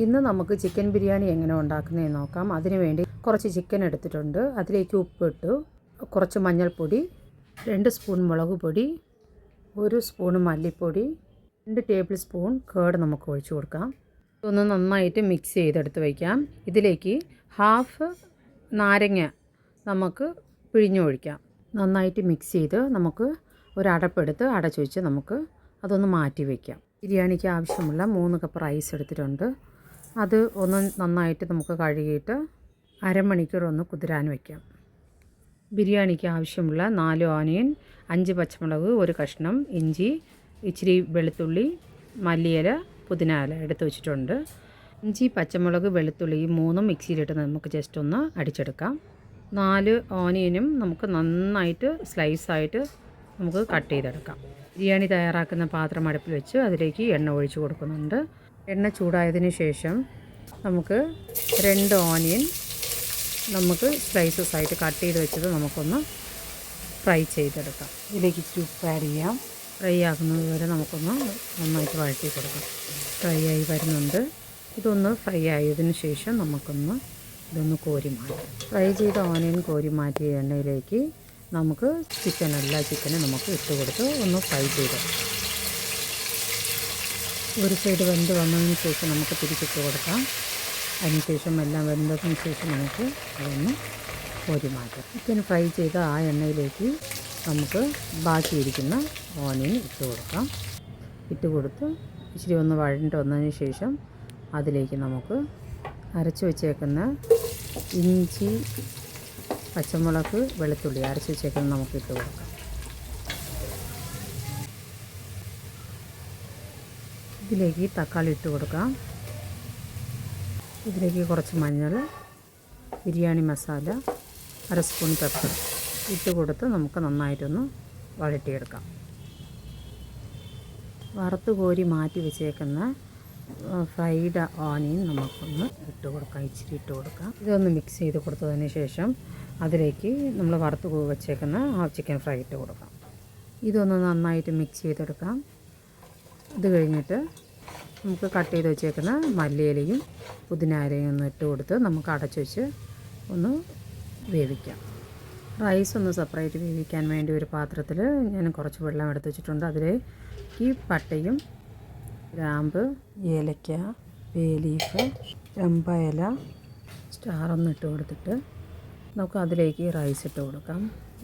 ഇന്ന് നമുക്ക് ചിക്കൻ ബിരിയാണി എങ്ങനെ ഉണ്ടാക്കുന്നതെന്ന് നോക്കാം. അതിനുവേണ്ടി കുറച്ച് ചിക്കൻ എടുത്തിട്ടുണ്ട്. അതിലേക്ക് ഉപ്പിട്ടു, കുറച്ച് മഞ്ഞൾപ്പൊടി, 2 സ്പൂൺ മുളക് പൊടി, 1 സ്പൂൺ മല്ലിപ്പൊടി, 2 ടേബിൾ സ്പൂൺ കേട് നമുക്ക് ഒഴിച്ചു കൊടുക്കാം. ഇതൊന്ന് നന്നായിട്ട് മിക്സ് ചെയ്തെടുത്ത് വയ്ക്കാം. ഇതിലേക്ക് ഹാഫ് നാരങ്ങ നമുക്ക് പിഴിഞ്ഞൊഴിക്കാം. നന്നായിട്ട് മിക്സ് ചെയ്ത് നമുക്ക് ഒരു അടപ്പെടുത്ത് അടച്ചു വെച്ച് നമുക്ക് അതൊന്ന് മാറ്റി വയ്ക്കാം. ബിരിയാണിക്ക് ആവശ്യമുള്ള 3 കപ്പ് റൈസ് എടുത്തിട്ടുണ്ട്. അത് ഒന്ന് നന്നായിട്ട് നമുക്ക് കഴുകിയിട്ട് അരമണിക്കൂർ ഒന്ന് കുതിരാൻ വയ്ക്കാം. ബിരിയാണിക്ക് ആവശ്യമുള്ള 4 ഓനിയൻ, 5 പച്ചമുളക്, 1 കഷ്ണം ഇഞ്ചി, ഇച്ചിരി വെളുത്തുള്ളി, മല്ലിയില, പുതിന ഇല എടുത്ത് വെച്ചിട്ടുണ്ട്. ഇഞ്ചി, പച്ചമുളക്, വെളുത്തുള്ളി 3 മിക്സിയിലിട്ട് നമുക്ക് ജസ്റ്റ് ഒന്ന് അടിച്ചെടുക്കാം. 4 ഓനിയനും നമുക്ക് നന്നായിട്ട് സ്ലൈസായിട്ട് നമുക്ക് കട്ട് ചെയ്തെടുക്കാം. ബിരിയാണി തയ്യാറാക്കുന്ന പാത്രം അടുപ്പിൽ വെച്ച് അതിലേക്ക് എണ്ണ ഒഴിച്ച് കൊടുക്കുന്നുണ്ട്. എണ്ണ ചൂടായതിന് ശേഷം നമുക്ക് 2 ഓനിയൻ നമുക്ക് സ്ലൈസസ് ആയിട്ട് കട്ട് ചെയ്ത് വെച്ചത് നമുക്കൊന്ന് ഫ്രൈ ചെയ്തെടുക്കാം. ഇതിലേക്ക് ഇച്ചിരി ഉപ്പ് ആഡ് ചെയ്യാം. ഫ്രൈ ആകുന്നത് വരെ നമുക്കൊന്ന് നന്നായിട്ട് വഴറ്റി കൊടുക്കാം. ഫ്രൈ ആയി വരുന്നുണ്ട്. ഇതൊന്ന് ഫ്രൈ ആയതിന് ശേഷം നമുക്കൊന്ന് ഇതൊന്ന് കോരി മാറ്റാം. ഫ്രൈ ചെയ്ത ഓനിയൻ കോരി മാറ്റിയ എണ്ണയിലേക്ക് നമുക്ക് എല്ലാ ചിക്കനും നമുക്ക് ഇട്ട് കൊടുത്ത് ഒന്ന് ഫ്രൈ ചെയ്തെടുക്കാം. ഒരു സൈഡ് വെന്ത് വന്നതിന് ശേഷം നമുക്ക് തിരിച്ചിട്ട് കൊടുക്കാം. അതിനുശേഷം എല്ലാം വെന്തതിന് ശേഷം നമുക്ക് അതൊന്ന് കോരി മാറ്റാം. ചിക്കൻ ഫ്രൈ ചെയ്ത ആ എണ്ണയിലേക്ക് നമുക്ക് ബാക്കിയിരിക്കുന്ന ഓനിയൻ ഇട്ട് കൊടുക്കാം. ഇട്ട് കൊടുത്ത് ഇച്ചിരി ഒന്ന് വഴണ്ട് വന്നതിന് ശേഷം അതിലേക്ക് നമുക്ക് അരച്ച് വെച്ചേക്കുന്ന ഇഞ്ചി, പച്ചമുളക്, വെളുത്തുള്ളി അരച്ച് വെച്ചേക്കുന്നത് നമുക്ക് ഇട്ട് കൊടുക്കാം. ഇതിലേക്ക് തക്കാളി ഇട്ട് കൊടുക്കാം. ഇതിലേക്ക് കുറച്ച് മഞ്ഞൾ, ബിരിയാണി മസാല, 1 സ്പൂൺ പെപ്പർ ഇട്ട് കൊടുത്ത് നമുക്ക് നന്നായിട്ടൊന്ന് വഴറ്റിയെടുക്കാം. വറുത്ത് കോരി മാറ്റി വെച്ചേക്കുന്ന ഫ്രൈഡ് ഓനിയൻ നമുക്കൊന്ന് ഇട്ട് കൊടുക്കാം. ഇച്ചിരി ഇട്ട് കൊടുക്കാം. ഇതൊന്ന് മിക്സ് ചെയ്ത് കൊടുത്തതിന് ശേഷം അതിലേക്ക് നമ്മൾ വറുത്ത് വെച്ചേക്കുന്ന ആ ചിക്കൻ ഫ്രൈ ഇട്ട് കൊടുക്കാം. ഇതൊന്ന് നന്നായിട്ട് മിക്സ് ചെയ്തെടുക്കാം. ഇത് കഴിഞ്ഞിട്ട് നമുക്ക് കട്ട് ചെയ്ത് വെച്ചേക്കുന്ന മല്ലിയിലയും പുതിന ഇലയും ഒന്ന് ഇട്ട് കൊടുത്ത് നമുക്ക് അടച്ചു വെച്ച് ഒന്ന് വേവിക്കാം. റൈസ് ഒന്ന് സെപ്പറേറ്റ് വേവിക്കാൻ വേണ്ടി ഒരു പാത്രത്തിൽ ഞാൻ കുറച്ച് വെള്ളം എടുത്ത് വെച്ചിട്ടുണ്ട്. അതിലേക്ക് പട്ടയും, ഗ്രാമ്പ്, ഏലക്ക, ബേ ലീഫ്, ചെമ്പ ഇല, സ്റ്റാറൊന്ന് ഇട്ട് കൊടുത്തിട്ട് നമുക്ക് അതിലേക്ക് റൈസ് ഇട്ട് കൊടുക്കാം.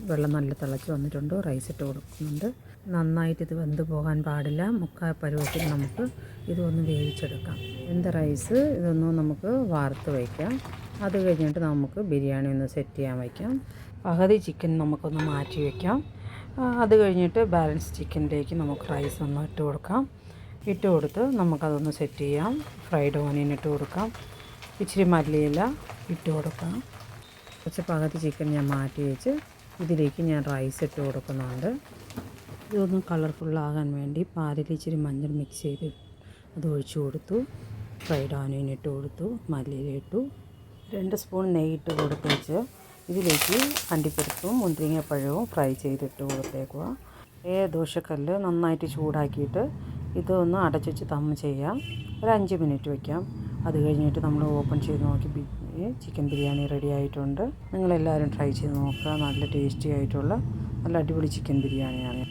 വെള്ളം നല്ല തിളച്ച് വന്നിട്ടുണ്ട്. റൈസ് ഇട്ട് കൊടുക്കുന്നുണ്ട്. നന്നായിട്ട് ഇത് വെന്ത് പോകാൻ പാടില്ല. മുക്കാൽ പരുവത്തിൽ നമുക്ക് ഇതൊന്ന് വേവിച്ചെടുക്കാം. വെന്ത റൈസ് ഇതൊന്ന് നമുക്ക് വാർത്ത് വയ്ക്കാം. അത് കഴിഞ്ഞിട്ട് നമുക്ക് ബിരിയാണി ഒന്ന് സെറ്റ് ചെയ്യാൻ വയ്ക്കാം. പകുതി ചിക്കൻ നമുക്കൊന്ന് മാറ്റി വയ്ക്കാം. അത് കഴിഞ്ഞിട്ട് ബാലൻസ് ചിക്കനിലേക്ക് നമുക്ക് റൈസ് ഒന്ന് ഇട്ട് കൊടുക്കാം. ഇട്ട് കൊടുത്ത് നമുക്കതൊന്ന് സെറ്റ് ചെയ്യാം. ഫ്രൈഡ് ഓനിയൻ ഇട്ട് കൊടുക്കാം. ഇച്ചിരി മല്ലിയില ഇട്ട് കൊടുക്കാം. കുറച്ച് പകുതി ചിക്കൻ ഞാൻ മാറ്റി വെച്ച് ഇതിലേക്ക് ഞാൻ റൈസ് ഇട്ട് കൊടുക്കുന്നുണ്ട്. ഇതൊന്ന് കളർഫുള്ളാകാൻ വേണ്ടി പാലിൽ ഇച്ചിരി മഞ്ഞൾ മിക്സ് ചെയ്ത് അത് ഒഴിച്ച് കൊടുത്തു. ഫ്രൈഡ് ഓനിയൻ ഇട്ട് കൊടുത്തു. മല്ലിയില ഇട്ടു. 2 സ്പൂൺ നെയ്യ് ഇട്ട് കൊടുത്ത് വെച്ച് ഇതിലേക്ക് അണ്ടിപ്പരിപ്പും മുന്തിരിങ്ങപ്പഴവും ഫ്രൈ ചെയ്തിട്ട് കൊടുത്തേക്കുക. ദോശക്കല്ല് നന്നായിട്ട് ചൂടാക്കിയിട്ട് ഇതൊന്ന് അടച്ചു വെച്ച് ദം ചെയ്യാം. ഒരു 5 മിനിറ്റ് വയ്ക്കാം. അത് കഴിഞ്ഞിട്ട് നമ്മൾ ഓപ്പൺ ചെയ്ത് നോക്കി ചിക്കൻ ബിരിയാണി റെഡി ആയിട്ടുണ്ട്. നിങ്ങളെല്ലാവരും ട്രൈ ചെയ്ത് നോക്കുക. നല്ല ടേസ്റ്റി ആയിട്ടുള്ള നല്ല അടിപൊളി ചിക്കൻ ബിരിയാണിയാണ്.